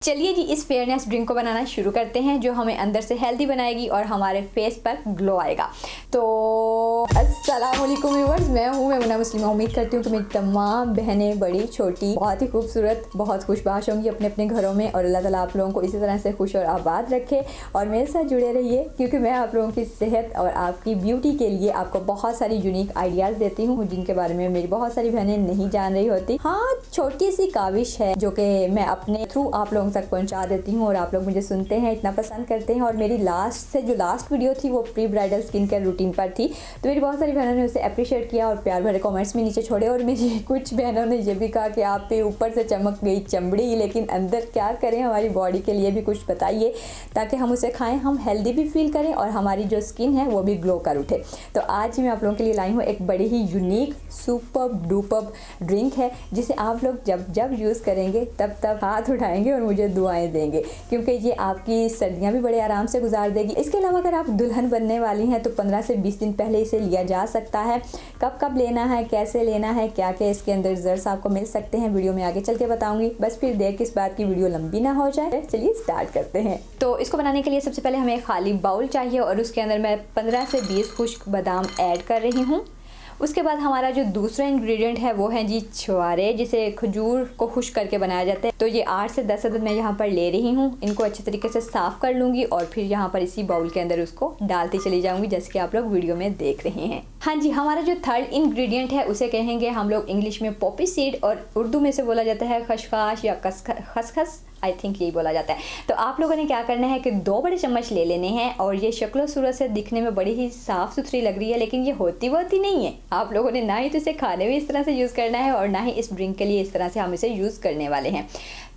चलिए जी इस fairness drink को बनाना शुरू करते हैं जो हमें अंदर से हेल्दी बनाएगी और हमारे फेस पर ग्लो आएगा। तो अस्सलाम वालेकुम व्यूअर्स, मैं हूँ मेमुना मुस्लिमा। उम्मीद करती हूँ कि मेरी तमाम बहनें बड़ी छोटी बहुत ही खूबसूरत बहुत खुशबाश होंगी अपने अपने घरों में, और अल्लाह ताला आप लोगों को इसी तरह से खुश और आबाद रखे और मेरे साथ जुड़े रहिए, क्योंकि मैं आप लोगों की सेहत और आपकी ब्यूटी के लिए आपको बहुत सारी यूनिक आइडियाज़ देती हूँ जिनके बारे में मेरी बहुत सारी बहनें नहीं जान रही होती। हाँ, छोटी सी काविश है जो कि मैं अपने थ्रू आप लोगों तक पहुंचा देती हूँ और आप लोग मुझे सुनते हैं, इतना पसंद करते हैं। और मेरी लास्ट वीडियो थी वो pre bridal skin care routine पर थी, तो मेरी बहुत सारी बहनों ने उसे अप्रिशिएट किया और प्यार भरे कमेंट्स भी नीचे छोड़े। और मेरी कुछ बहनों ने ये भी कहा कि आप पे ऊपर से चमक गई चमड़ी, लेकिन अंदर क्या करें, हमारी बॉडी के लिए भी कुछ बताइए ताकि हम उसे खाएँ, हम हेल्दी भी फील करें और हमारी जो स्किन है वो भी ग्लो कर उठे। तो आज मैं आप लोगों के लिए लाई हूँ एक बड़ी ही यूनिक सुपर डुपर ड्रिंक है जिसे आप लोग जब यूज़ करेंगे तब हाथ उठाएंगे और मुझे दुआएं देंगे, क्योंकि ये आपकी सर्दियां भी बड़े आराम से गुजार देगी। इसके अलावा अगर आप दुल्हन बनने वाली हैं तो 15 से 20 दिन पहले इसे लिया जा सकता है। कब लेना है, कैसे लेना है, क्या क्या इसके अंदर रिजल्ट्स आपको मिल सकते हैं, वीडियो में आगे चल के बताऊंगी। बस फिर देर किस बात की, वीडियो लंबी ना हो जाए, चलिए स्टार्ट करते हैं। तो इसको बनाने के लिए सबसे पहले हमें खाली बाउल चाहिए और उसके अंदर मैं 15 से 20 खुश्क बादाम ऐड कर रही हूँ। उसके बाद हमारा जो दूसरा इंग्रेडिएंट है वो है जी छुआरे, जिसे खजूर को खुश्क करके बनाया जाता है। तो ये 8 से 10 अदद मैं यहाँ पर ले रही हूँ। इनको अच्छे तरीके से साफ़ कर लूँगी और फिर यहाँ पर इसी बाउल के अंदर उसको डालती चली जाऊँगी, जैसे कि आप लोग वीडियो में देख रहे हैं। हाँ जी, हमारा जो थर्ड इंग्रेडिएंट है उसे कहेंगे हम लोग इंग्लिश में पॉपी सीड और उर्दू में से बोला जाता है खसखस या खसखस, आई थिंक यही बोला जाता है। तो आप लोगों ने क्या करना है कि 2 बड़े चम्मच ले लेने हैं। और ये शक्ल सूरत से दिखने में बड़ी ही साफ़ सुथरी लग रही है, लेकिन ये होती नहीं है। आप लोगों ने ना ही तो इसे खाने में इस तरह से यूज़ करना है और ना ही इस ड्रिंक के लिए इस तरह से हम इसे यूज़ करने वाले हैं।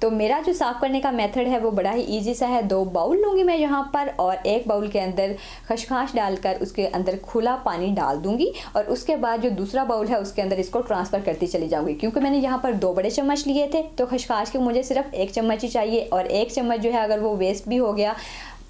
तो मेरा जो साफ़ करने का मेथड है वो बड़ा ही ईजी सा है। 2 बाउल लूँगी मैं यहाँ पर और एक बाउल के अंदर खसखस डालकर उसके अंदर खुला पानी डाल दूँगी और उसके बाद जो दूसरा बाउल है उसके अंदर इसको ट्रांसफ़र करती चली जाऊँगी। क्योंकि मैंने यहाँ पर 2 बड़े चम्मच लिए थे तो खसखस के मुझे सिर्फ 1 चम्मच ही चाहिए, और 1 चम्मच जो है अगर वो वेस्ट भी हो गया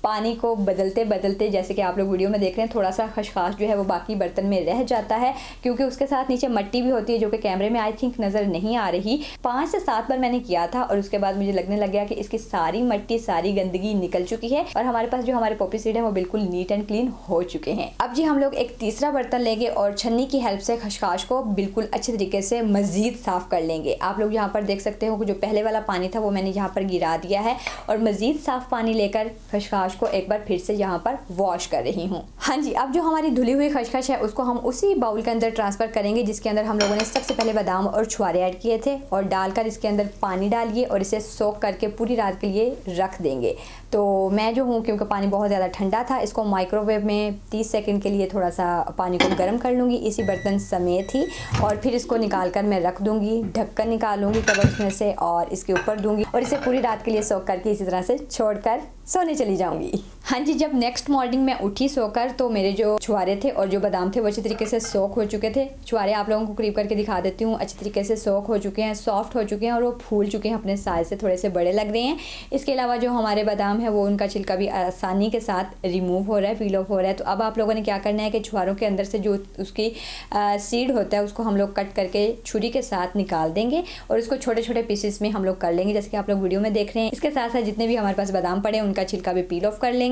पानी को बदलते जैसे कि आप लोग वीडियो में देख रहे हैं, थोड़ा सा खसखस जो है वो बाकी बर्तन में रह जाता है, क्योंकि उसके साथ नीचे मिट्टी भी होती है जो कि कैमरे में आई थिंक नज़र नहीं आ रही। 5 से 7 बार मैंने किया था और उसके बाद मुझे लगने लग गया कि इसकी सारी मिट्टी सारी गंदगी निकल चुकी है और हमारे पास जो हमारे पॉपी सीड है वो बिल्कुल नीट एंड क्लीन हो चुके हैं। अब जी हम लोग एक तीसरा बर्तन लेंगे और छन्नी की हेल्प से खसखस को बिल्कुल अच्छे तरीके से मज़ीद साफ़ कर लेंगे। आप लोग यहाँ पर देख सकते हो कि जो पहले वाला पानी था वो मैंने यहाँ पर गिरा दिया है और मज़ीद साफ़ पानी लेकर खसखस को एक बार फिर से यहाँ पर वॉश कर रही हूँ। हाँ जी, अब जो हमारी धुली हुई खसखस है उसको हम उसी बाउल के अंदर ट्रांसफ़र करेंगे जिसके अंदर हम लोगों ने सबसे पहले बादाम और छुआरे ऐड किए थे, और डालकर इसके अंदर पानी डालिए और इसे सोक करके पूरी रात के लिए रख देंगे। तो मैं जो हूँ, क्योंकि पानी बहुत ज़्यादा ठंडा था, इसको माइक्रोवेव में 30 सेकंड के लिए थोड़ा सा पानी को गर्म कर लूँगी इसी बर्तन समेत ही, और फिर इसको निकाल कर मैं रख दूँगी। ढक्कन निकालूँगी कवर उसमें से और इसके ऊपर दूँगी और इसे पूरी रात के लिए सोक करके इसी तरह से छोड़कर सोने चली जाऊँगी। हाँ जी, जब नेक्स्ट मॉर्निंग मैं उठी सोकर तो मेरे जो छुआरे थे और जो बादाम थे वो अच्छे तरीके से सोक हो चुके थे। छुआरे आप लोगों को करीब करके दिखा देती हूँ, अच्छे तरीके से सोक हो चुके हैं, सॉफ्ट हो चुके हैं और वो फूल चुके हैं, अपने साइज से थोड़े से बड़े लग रहे हैं। इसके अलावा जो हमारे बादाम है वो उनका छिलका भी आसानी के साथ रिमूव हो रहा है, पील ऑफ हो रहा है। तो अब आप लोगों ने क्या करना है कि छुआरों के अंदर से जो उसकी सीड होता है उसको हम लोग कट करके छुरी के साथ निकाल देंगे और उसको छोटे छोटे पीसेस में हम लोग कर लेंगे, जैसे कि आप लोग वीडियो में देख रहे हैं। इसके साथ साथ जितने भी हमारे पास बादाम पड़े हैं उनका छिलका भी पील ऑफ कर लेंगे।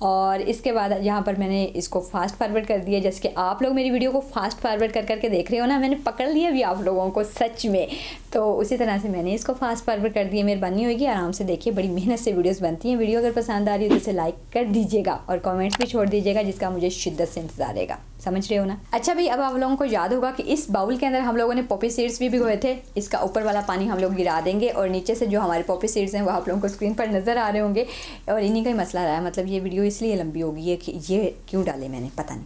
और इसके बाद यहाँ पर मैंने इसको फास्ट फॉरवर्ड कर दिया, जैसे कि आप लोग मेरी वीडियो को फास्ट फॉरवर्ड कर करके देख रहे हो ना, मैंने पकड़ लिया भी आप लोगों को सच में। तो उसी तरह से मैंने इसको फास्ट फॉरवर्ड कर दिया। मेहरबानी होगी, आराम से देखिए, बड़ी मेहनत से वीडियोस बनती हैं। वीडियो अगर पसंद आ रही है तो इसे लाइक कर दीजिएगा और कमेंट्स भी छोड़ दीजिएगा, जिसका मुझे शिद्दत से इंतजार रहेगा। समझ रहे हो ना? अच्छा भाई, अब आप लोगों को याद होगा कि इस बाउल के अंदर हम लोगों ने पॉपी सीड्स भी भिगोए थे। इसका ऊपर वाला पानी हम लोग गिरा देंगे और नीचे से जो हमारे पॉपी सीड्स हैं वो आप लोगों को स्क्रीन पर नज़र आ रहे होंगे। और इन्हीं का ही मसला रहा है, मतलब ये वीडियो इसलिए लंबी होगी है कि ये क्यों डाले मैंने पता नहीं,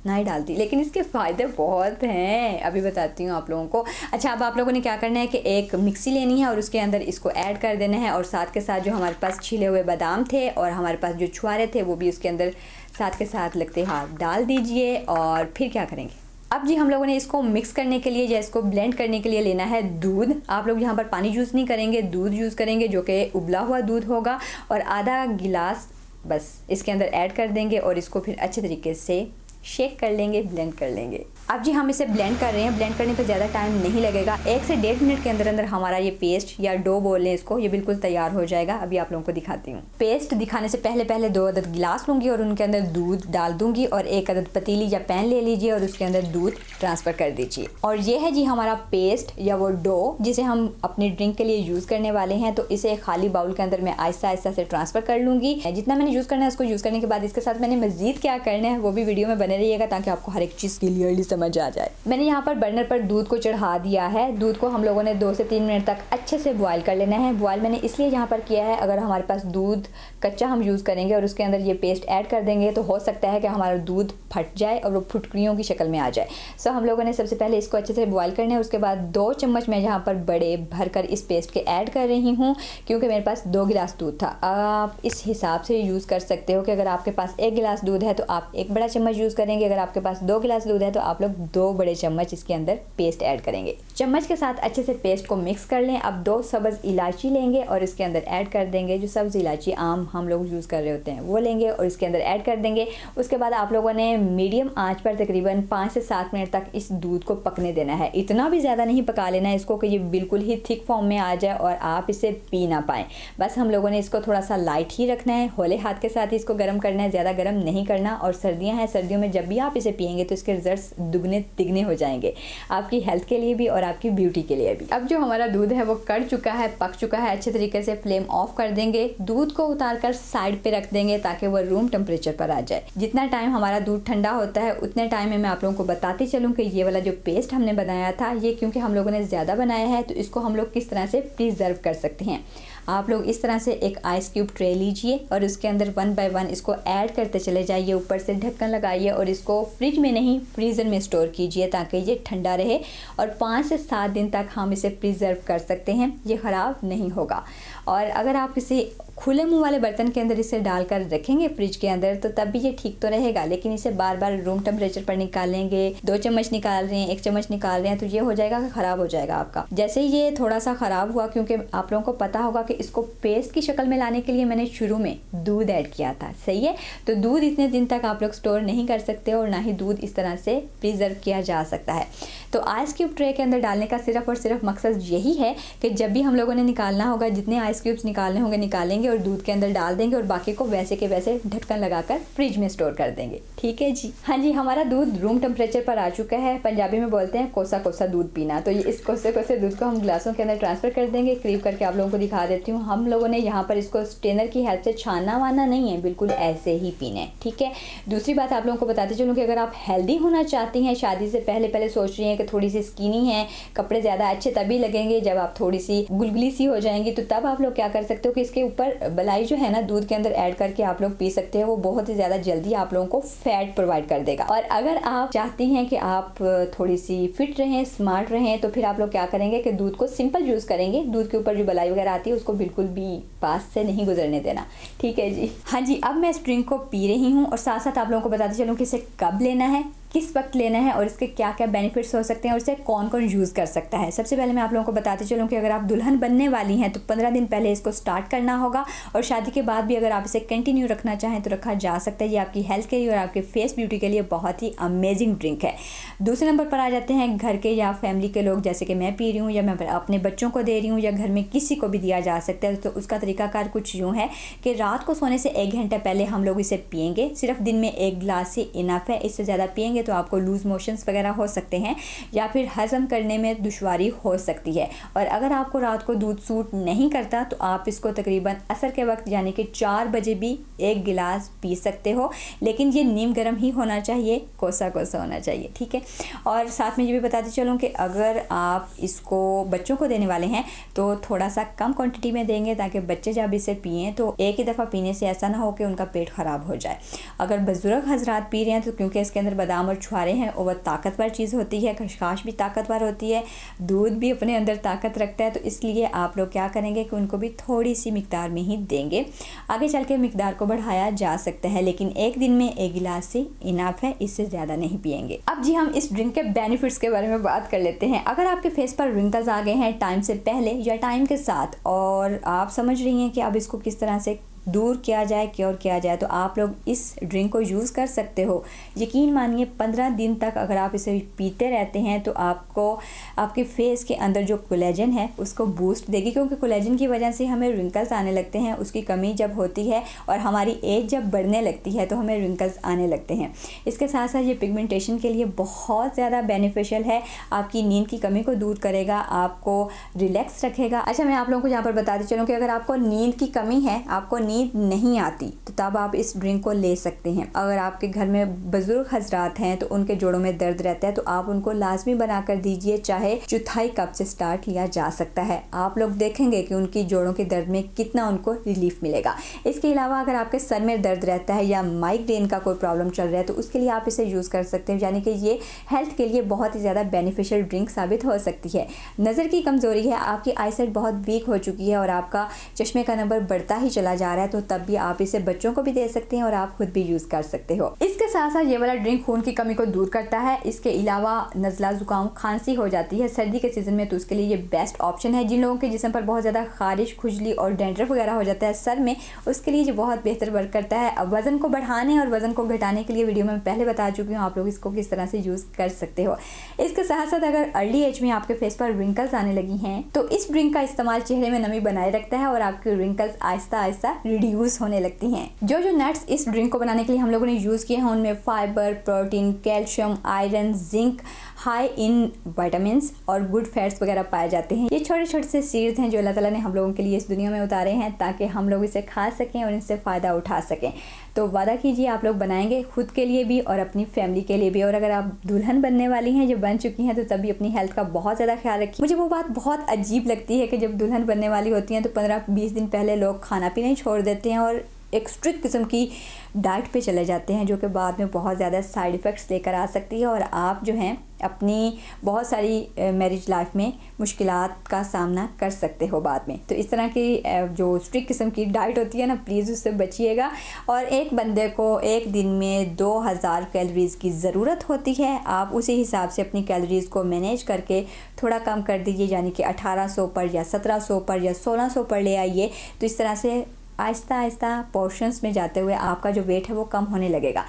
ना ही डालती, लेकिन इसके फ़ायदे बहुत हैं, अभी बताती हूँ आप लोगों को। अच्छा, अब आप लोगों ने क्या करना है कि एक मिक्सी लेनी है और उसके अंदर इसको ऐड कर देना है और साथ के साथ जो हमारे पास छिले हुए बादाम थे और हमारे पास जो छुआरे थे वो भी उसके अंदर साथ के साथ लगते हाथ डाल दीजिए। और फिर क्या करेंगे, अब जी हम लोगों ने इसको मिक्स करने के लिए या इसको ब्लेंड करने के लिए लेना है दूध। आप लोग यहाँ पर पानी यूज़ नहीं करेंगे, दूध यूज़ करेंगे जो कि उबला हुआ दूध होगा, और आधा गिलास बस इसके अंदर ऐड कर देंगे और इसको फिर अच्छे तरीके से शेक कर लेंगे, ब्लेंड कर लेंगे। अब जी हम इसे ब्लेंड कर रहे हैं। ब्लेंड करने पे ज़्यादा टाइम नहीं लगेगा, 1 से 1.5 मिनट के अंदर अंदर हमारा ये पेस्ट या डो बोल लें इसको, ये बिल्कुल तैयार हो जाएगा। अभी आप लोगों को दिखाती हूँ। पेस्ट दिखाने से पहले 2 अदद गिलास लूँगी और उनके अंदर दूध डाल दूँगी और 1 अदद पतीली या पैन ले लीजिए और उसके अंदर दूध ट्रांसफ़र कर दीजिए। और ये है जी हमारा पेस्ट या वो डो जिसे हम अपनी ड्रिंक के लिए यूज़ करने वाले हैं। तो इसे खाली बाउल के अंदर मैं आहिस्ता आहिस्ता से ट्रांसफ़र कर लूँगी। जितना मैंने यूज़ करना है उसको यूज़ करने के बाद इसके साथ मैंने मज़ीद क्या करना है वो भी वीडियो में बने रहिएगा ताकि आपको हर एक चीज़ क्लियरली समझ आ जाए। मैंने यहाँ पर बर्नर पर दूध को चढ़ा दिया है। दूध को हम लोगों ने 2 से 3 मिनट तक अच्छे से बॉयल कर लेना है। बॉयल मैंने इसलिए यहाँ पर किया है, अगर हमारे पास दूध कच्चा हम यूज़ करेंगे और उसके अंदर ये पेस्ट ऐड कर देंगे तो हो सकता है कि हमारा दूध फट जाए और वो फुटकरियों की शक्ल में आ जाए। सो हम लोगों ने सबसे पहले इसको अच्छे से बॉयल करना है। उसके बाद 2 चम्मच मैं यहाँ पर बड़े भरकर इस पेस्ट के ऐड कर रही हूँ क्योंकि मेरे पास 2 गिलास दूध था। आप इस हिसाब से यूज़ कर सकते हो कि अगर आपके पास 1 गिलास दूध है तो आप 1 बड़ा चम्मच यूज़ करेंगे, अगर आपके पास 2 गिलास दूध है तो आप लोग 2 बड़े चम्मच इसके अंदर पेस्ट ऐड करेंगे। चम्मच के साथ अच्छे से पेस्ट को मिक्स कर लें। अब 2 सब्ज़ इलायची लेंगे और इसके अंदर ऐड कर देंगे। जो सब्ज़ इलायची आम हम लोग यूज़ कर रहे होते हैं वो लेंगे और इसके अंदर ऐड कर देंगे। उसके बाद आप लोगों ने मीडियम आंच पर तकरीबन 5 से 7 मिनट तक इस दूध को पकने देना है। इतना भी ज़्यादा नहीं पका लेना है इसको कि ये बिल्कुल ही थिक फॉर्म में आ जाए और आप इसे पी ना पाएँ। बस हम लोगों ने इसको थोड़ा सा लाइट ही रखना है, होले हाथ के साथ ही इसको गर्म करना है, ज़्यादा गर्म नहीं करना। और सर्दियाँ हैं, सर्दियों में जब भी आप इसे पियेंगे तो इसके रिजल्ट्स दुगने तिगने हो जाएंगे, आपकी हेल्थ के लिए भी और आपकी ब्यूटी के लिए भी। अब जो हमारा दूध है वो कड़ चुका है, पक चुका है अच्छे तरीके से। फ्लेम ऑफ कर देंगे, दूध को उतार कर साइड पे रख देंगे ताकि वो रूम टेम्परेचर पर आ जाए। जितना टाइम हमारा दूध ठंडा होता है उतने टाइम में मैं आप लोगों को बताती चलूँ कि ये वाला जो पेस्ट हमने बनाया था ये क्योंकि हम लोगों ने ज़्यादा बनाया है तो इसको हम लोग किस तरह से प्रिजर्व कर सकते हैं। आप लोग इस तरह से एक आइस क्यूब ट्रे लीजिए और उसके अंदर 1 बाय 1 इसको ऐड करते चले जाइए। ऊपर से ढक्कन लगाइए और इसको फ्रिज में नहीं फ्रीज़र में स्टोर कीजिए ताकि ये ठंडा रहे और 5 से 7 दिन तक हम इसे प्रिजर्व कर सकते हैं, ये ख़राब नहीं होगा। और अगर आप इसे खुले मुंह वाले बर्तन के अंदर इसे डालकर रखेंगे फ्रिज के अंदर तो तब भी ये ठीक तो रहेगा, लेकिन इसे बार बार रूम टेम्परेचर पर निकालेंगे, 2 चम्मच निकाल रहे हैं, 1 चम्मच निकाल रहे हैं तो ये हो जाएगा कि ख़राब हो जाएगा आपका। जैसे ही ये थोड़ा सा ख़राब हुआ, क्योंकि आप लोगों को पता होगा कि इसको पेस्ट की शक्ल में लाने के लिए मैंने शुरू में दूध ऐड किया था, सही है। तो दूध इतने दिन तक आप लोग स्टोर नहीं कर सकते और ना ही दूध इस तरह से प्रिजर्व किया जा सकता है। तो आइस क्यूब ट्रे के अंदर डालने का सिर्फ और सिर्फ मकसद यही है कि जब भी हम लोगों ने निकालना होगा, जितने आइस क्यूब्स निकालने होंगे निकालेंगे और दूध के अंदर डाल देंगे और बाकी को वैसे के वैसे ढक्कन लगाकर फ्रिज में स्टोर कर देंगे। ठीक है जी। हाँ जी, हमारा दूध रूम टेम्परेचर पर आ चुका है। पंजाबी में बोलते हैं कोसा कोसा दूध पीना। तो ये इस कोसे कोसे दूध को हम गिलासों के अंदर ट्रांसफ़र कर देंगे। करीब करके आप लोगों को दिखा देती हूँ। हम लोगों ने यहाँ पर इसको स्ट्रेनर की हेल्प से छाना वाना नहीं है, बिल्कुल ऐसे ही पीना है, ठीक है। दूसरी बात आप लोगों को बताते चलूँ कि अगर आप हेल्दी होना चाहती हैं, शादी से पहले सोच रही हैं कि थोड़ी सी स्किनी है, कपड़े ज़्यादा अच्छे तभी लगेंगे जब आप थोड़ी सी गुलगुली सी हो जाएंगी, तो तब आप लोग क्या कर सकते हो कि इसके ऊपर मलाई जो है ना दूध के अंदर ऐड करके आप लोग पी सकते हैं। वो बहुत ही ज़्यादा जल्दी आप लोगों को फैट प्रोवाइड कर देगा। और अगर आप चाहती हैं कि आप थोड़ी सी फिट रहें, स्मार्ट रहें, तो फिर आप लोग क्या करेंगे कि दूध को सिंपल यूज़ करेंगे। दूध के ऊपर जो मलाई वगैरह आती है उसको बिल्कुल भी पास से नहीं गुजरने देना, ठीक है जी। हाँ जी, अब मैं इस ड्रिंक को पी रही हूँ और साथ साथ आप लोगों को बताते चलूँ कि इसे कब लेना है, किस वक्त लेना है और इसके क्या क्या बेनिफिट्स हो सकते हैं और इसे कौन कौन यूज़ कर सकता है। सबसे पहले मैं आप लोगों को बताते चलूँ कि अगर आप दुल्हन बनने वाली हैं तो 15 दिन पहले इसको स्टार्ट करना होगा और शादी के बाद भी अगर आप इसे कंटिन्यू रखना चाहें तो रखा जा सकता है। ये आपकी हेल्थ के लिए और आपके फेस ब्यूटी के लिए बहुत ही अमेजिंग ड्रिंक है। दूसरे नंबर पर आ जाते हैं घर के या फैमिली के लोग, जैसे कि मैं पी रही हूँ या मैं अपने बच्चों को दे रही हूँ या घर में किसी को भी दिया जा सकता है। तो उसका तरीकाकार कुछ यूँ है कि रात को सोने से 1 घंटा पहले हम लोग इसे पियेंगे। सिर्फ दिन में 1 गिलास ही इनफ है, इससे ज़्यादा पियेंगे तो आपको लूज़ मोशंस वगैरह हो सकते हैं या फिर हजम करने में दुश्वारी हो सकती है। और अगर आपको रात को दूध सूट नहीं करता तो आप इसको तकरीबन असर के वक्त यानी कि 4 बजे भी 1 गिलास पी सकते हो, लेकिन ये नीम गर्म ही होना चाहिए, कोसा कोसा होना चाहिए, ठीक है। और साथ में ये भी बताते चलूँ कि अगर आप इसको बच्चों को देने वाले हैं तो थोड़ा सा कम क्वांटिटी में देंगे ताकि बच्चे जब इसे पिएँ तो एक ही दफ़ा पीने से ऐसा ना हो कि उनका पेट ख़राब हो जाए। अगर बुजुर्ग हजरात पी रहे हैं तो क्योंकि इसके अंदर बादाम और छुआरे हैं और वह ताकतवर चीज़ होती है, खशखाश भी ताकतवर होती है, दूध भी अपने अंदर ताकत रखता है, तो इसलिए आप लोग क्या करेंगे कि उनको भी थोड़ी सी मिकदार में ही देंगे। आगे चल के मिकदार को बढ़ाया जा सकता है, लेकिन एक दिन में 1 गिलास से इनफ है, इससे ज़्यादा नहीं पिएंगे। अब जी हम इस ड्रिंक के बेनिफिट्स के बारे में बात कर लेते हैं। अगर आपके फेस पर रिंकल्स आ गए हैं टाइम से पहले या टाइम के साथ और आप समझ रही हैं कि अब इसको किस तरह से दूर किया जाए, क्योर किया जाए, तो आप लोग इस ड्रिंक को यूज़ कर सकते हो। यकीन मानिए 15 दिन तक अगर आप इसे पीते रहते हैं तो आपको आपके फेस के अंदर जो कोलेजन है उसको बूस्ट देगी, क्योंकि कोलेजन की वजह से हमें रिंकल्स आने लगते हैं। उसकी कमी जब होती है और हमारी एज जब बढ़ने लगती है तो हमें रिंकल्स आने लगते हैं। इसके साथ साथ ये पिगमेंटेशन के लिए बहुत ज़्यादा बेनिफिशियल है। आपकी नींद की कमी को दूर करेगा, आपको रिलैक्स रखेगा। अच्छा, मैं आप लोगों को यहाँ पर बताती चलूँ कि अगर आपको नींद की कमी है, आपको नींद नहीं आती, तो तब आप इस ड्रिंक को ले सकते हैं। अगर आपके घर में बुजुर्ग हजरात हैं तो उनके जोड़ों में दर्द रहता है तो आप उनको लाजमी बना कर दीजिए, चाहे चौथाई कप से स्टार्ट लिया जा सकता है। आप लोग देखेंगे कि उनकी जोड़ों के दर्द में कितना उनको रिलीफ मिलेगा। इसके अलावा अगर आपके सर में दर्द रहता है या माइग्रेन का कोई प्रॉब्लम चल रहा है तो उसके लिए आप इसे यूज़ कर सकते हैं, यानी कि ये हेल्थ के लिए बहुत ही ज़्यादा बेनिफिशियल ड्रिंक साबित हो सकती है। नज़र की कमज़ोरी है, आपकी आईसाइट बहुत वीक हो चुकी है और आपका चश्मे का नंबर बढ़ता ही चला जा रहा है, तो तब भी आप इसे बच्चों को भी दे सकते हैं और आप खुद भी यूज़ कर सकते हो। इसके साथ साथ ये वाला ड्रिंक खून की कमी को दूर करता है। इसके अलावा नज़ला जुकाम खांसी हो जाती है सर्दी के सीज़न में, तो उसके लिए ये बेस्ट ऑप्शन है। जिन लोगों के जिस्म पर बहुत ज़्यादा खारिश, खुजली और डैंड्रफ वगैरह हो जाता है सर में, उसके लिए ये बहुत बेहतर वर्क करता है। अब वज़न को बढ़ाने और वज़न को घटाने के लिए वीडियो में पहले बता चुकी हूँ, आप लोग इसको किस तरह से यूज़ कर सकते हो। इसके साथ साथ अगर अर्ली एज में आपके फेस पर रिंकल्स आने लगी हैं तो इस ड्रिंक का इस्तेमाल चेहरे में नमी बनाए रखता है और आपकी रिंकल्स आहिस्ता आहिस्ता रिड्यूस होने लगती हैं। जो नट्स इस ड्रिंक को बनाने के लिए हम लोगों ने यूज़ किए हैं उनमें fibre, protein, calcium, iron, zinc, high in vitamins और गुड फैट्स वगैरह पाए जाते हैं। ये छोटे छोटे से सीड्स हैं जो अल्लाह ताला ने हम लोगों के लिए इस दुनिया में उतारे हैं ताकि हम लोग इसे खा सकें और इनसे फ़ायदा उठा सकें। तो वादा कीजिए आप लोग बनाएंगे खुद के लिए भी और अपनी फैमिली के लिए भी। और अगर आप दुल्हन बनने वाली हैं, जो बन चुकी हैं, तो तभी अपनी हेल्थ का बहुत ज़्यादा ख्याल रखिए। मुझे वो बात बहुत अजीब लगती है कि जब दुल्हन बनने वाली होती हैं तो 15-20 दिन पहले लोग खाना पीना ही छोड़ देते हैं और एक स्ट्रिक्ट किस्म की डाइट पे चले जाते हैं, जो कि बाद में बहुत ज़्यादा साइड इफ़ेक्ट्स लेकर आ सकती है और आप जो हैं अपनी बहुत सारी मैरिज लाइफ में मुश्किलात का सामना कर सकते हो बाद में। तो इस तरह की जो स्ट्रिक्ट किस्म की डाइट होती है ना, प्लीज़ उससे बचिएगा। और एक बंदे को एक दिन में 2000 कैलोरीज़ की ज़रूरत होती है। आप उसी हिसाब से अपनी कैलोरीज़ को मैनेज करके थोड़ा कम कर दीजिए, यानी कि 1800 पर या 1700 पर या 1600 पर ले आइए। तो इस तरह से आहिस्ता आहिस्ता पोर्शंस में जाते हुए आपका जो वेट है वो कम होने लगेगा।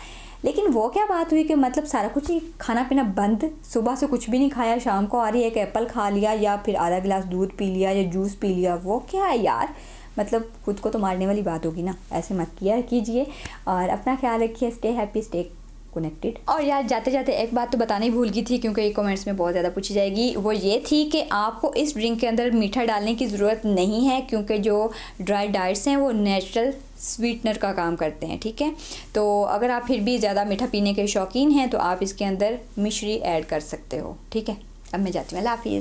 लेकिन वो क्या बात हुई कि मतलब सारा कुछ ही खाना पीना बंद, सुबह से कुछ भी नहीं खाया, शाम को आ रही एक एप्पल खा लिया या फिर आधा गिलास दूध पी लिया या जूस पी लिया, वो क्या है यार। मतलब खुद को तो मारने वाली बात होगी ना। ऐसे मत किया कीजिए और अपना ख्याल रखिए। Stay happy, stay connected. और यार जाते जाते एक बात तो बतानी भूल गई थी, क्योंकि ये कमेंट्स में बहुत ज़्यादा पूछी जाएगी। वो ये थी कि आपको इस ड्रिंक के अंदर मीठा डालने की ज़रूरत नहीं है, क्योंकि जो ड्राई डाइट्स हैं वो नेचुरल स्वीटनर का काम करते हैं। ठीक है, तो अगर आप फिर भी ज़्यादा मीठा पीने के शौकीन हैं तो आप इसके अंदर मिश्री ऐड कर सकते हो। ठीक है, अब मैं जाती हूँ, अल्लाह हाफिज़।